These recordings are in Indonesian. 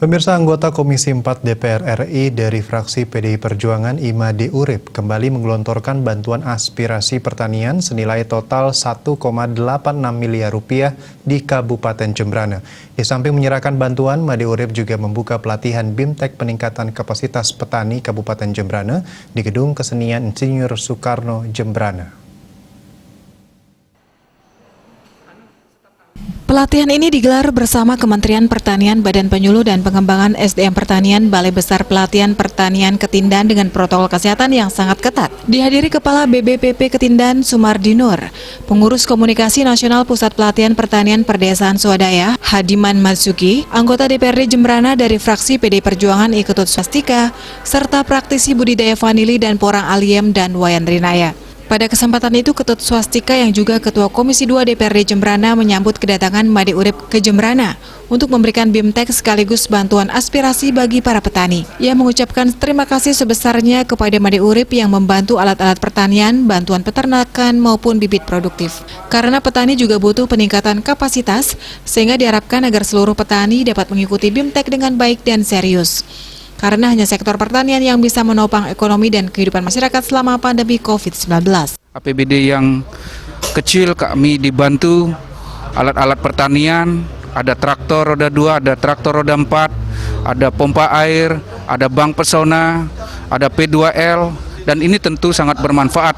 Pemirsa, anggota Komisi 4 DPR RI dari fraksi PDI Perjuangan Imade Urip kembali menggelontorkan bantuan aspirasi pertanian senilai total 1,86 miliar rupiah di Kabupaten Jembrana. Di samping menyerahkan bantuan, Imade Urip juga membuka pelatihan BIMTEK peningkatan kapasitas petani Kabupaten Jembrana di Gedung Kesenian Insinyur Soekarno, Jembrana. Pelatihan ini digelar bersama Kementerian Pertanian, Badan Penyuluh dan Pengembangan SDM Pertanian, Balai Besar Pelatihan Pertanian Ketindan dengan protokol kesehatan yang sangat ketat. Dihadiri Kepala BBPP Ketindan Sumardi Nur, Pengurus Komunikasi Nasional Pusat Pelatihan Pertanian Perdesaan Swadaya, Hadiman Marzuki, anggota DPRD Jembrana dari fraksi PDI Perjuangan Iketut Swastika, serta praktisi budidaya vanili dan porang aliem dan Wayan Rinaya. Pada kesempatan itu, Ketut Swastika yang juga Ketua Komisi 2 DPRD Jembrana menyambut kedatangan Imade Urip ke Jembrana untuk memberikan BIMTEK sekaligus bantuan aspirasi bagi para petani. Ia mengucapkan terima kasih sebesarnya kepada Imade Urip yang membantu alat-alat pertanian, bantuan peternakan maupun bibit produktif. Karena petani juga butuh peningkatan kapasitas, sehingga diharapkan agar seluruh petani dapat mengikuti BIMTEK dengan baik dan serius. Karena hanya sektor pertanian yang bisa menopang ekonomi dan kehidupan masyarakat selama pandemi COVID-19. APBD yang kecil kami dibantu alat-alat pertanian, ada traktor roda 2, ada traktor roda 4, ada pompa air, ada bank pesona, ada P2L, dan ini tentu sangat bermanfaat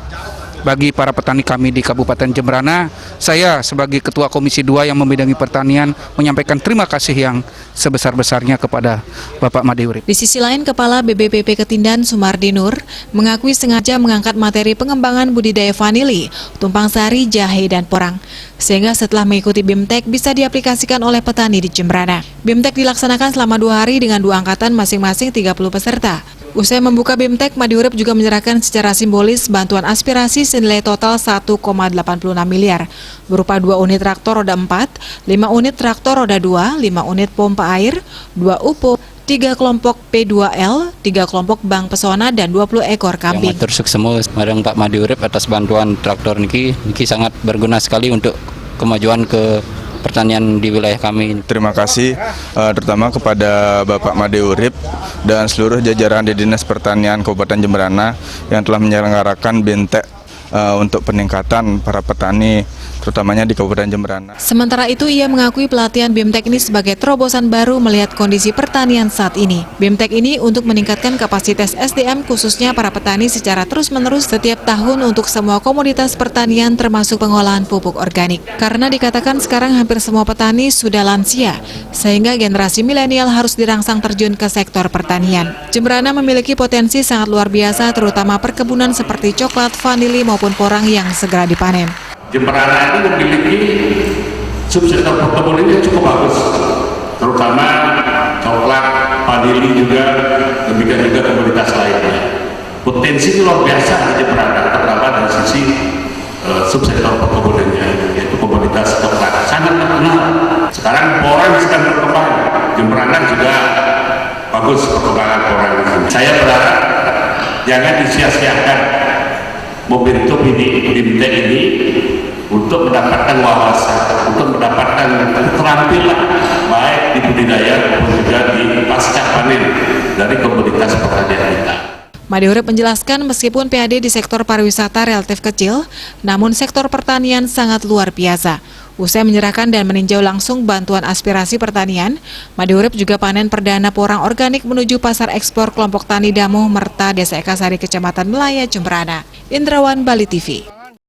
bagi para petani kami di Kabupaten Jembrana. Saya sebagai Ketua Komisi 2 yang membidangi pertanian menyampaikan terima kasih yang sebesar-besarnya kepada Bapak Imade Urip. Di sisi lain, Kepala BBPP Ketindan Sumardi Nur mengakui sengaja mengangkat materi pengembangan budidaya vanili, tumpang sari, jahe, dan porang. Sehingga setelah mengikuti BIMTEK bisa diaplikasikan oleh petani di Jembrana. BIMTEK dilaksanakan selama 2 hari dengan 2 angkatan masing-masing 30 peserta. Usai membuka BIMTEK, Imade Urip juga menyerahkan secara simbolis bantuan aspirasi senilai total 1,86 miliar, berupa 2 unit traktor roda 4, 5 unit traktor roda 2, 5 unit pompa air, 2 UPO, 3 kelompok P2L, 3 kelompok bank pesona, dan 20 ekor kambing. Yang matur suksemu marang Pak Imade Urip atas bantuan traktor niki sangat berguna sekali untuk kemajuan ke pertanian di wilayah kami. Terima kasih terutama kepada Bapak Imade Urip dan seluruh jajaran di Dinas Pertanian Kabupaten Jembrana yang telah menyelenggarakan BIMTEK untuk peningkatan para petani terutamanya di Kabupaten Jembrana. Sementara itu, ia mengakui pelatihan BIMTEK ini sebagai terobosan baru melihat kondisi pertanian saat ini. BIMTEK ini untuk meningkatkan kapasitas SDM khususnya para petani secara terus-menerus setiap tahun untuk semua komoditas pertanian termasuk pengolahan pupuk organik. Karena dikatakan sekarang hampir semua petani sudah lansia, sehingga generasi milenial harus dirangsang terjun ke sektor pertanian. Jembrana memiliki potensi sangat luar biasa terutama perkebunan seperti coklat, vanili maupun porang yang segera dipanen. Jembrana ini memiliki subsektor perkebunan yang cukup bagus, terutama coklat, vanili juga, demikian juga komoditas lainnya. Potensi luar biasa di Jembrana, terutama dari sisi subsektor perkebunannya, yaitu komoditas coklat, sangat terkenal. Sekarang porang sedang berkembang, Jembrana juga bagus perkembangan porang. Saya berharap jangan disia-siakan membentuk BIMTEK ini untuk mendapatkan wawasan, untuk mendapatkan keterampilan baik di budidaya maupun juga di pasca panen dari komoditas pertanian kita. Imade Urip menjelaskan meskipun PAD di sektor pariwisata relatif kecil, namun sektor pertanian sangat luar biasa. Usai menyerahkan dan meninjau langsung bantuan aspirasi pertanian, Imade Urip juga panen perdana porang organik menuju pasar ekspor kelompok tani Damuh Merta, Desa Ekasari, Kecamatan Melaya, Jembrana. Indrawan, Bali TV.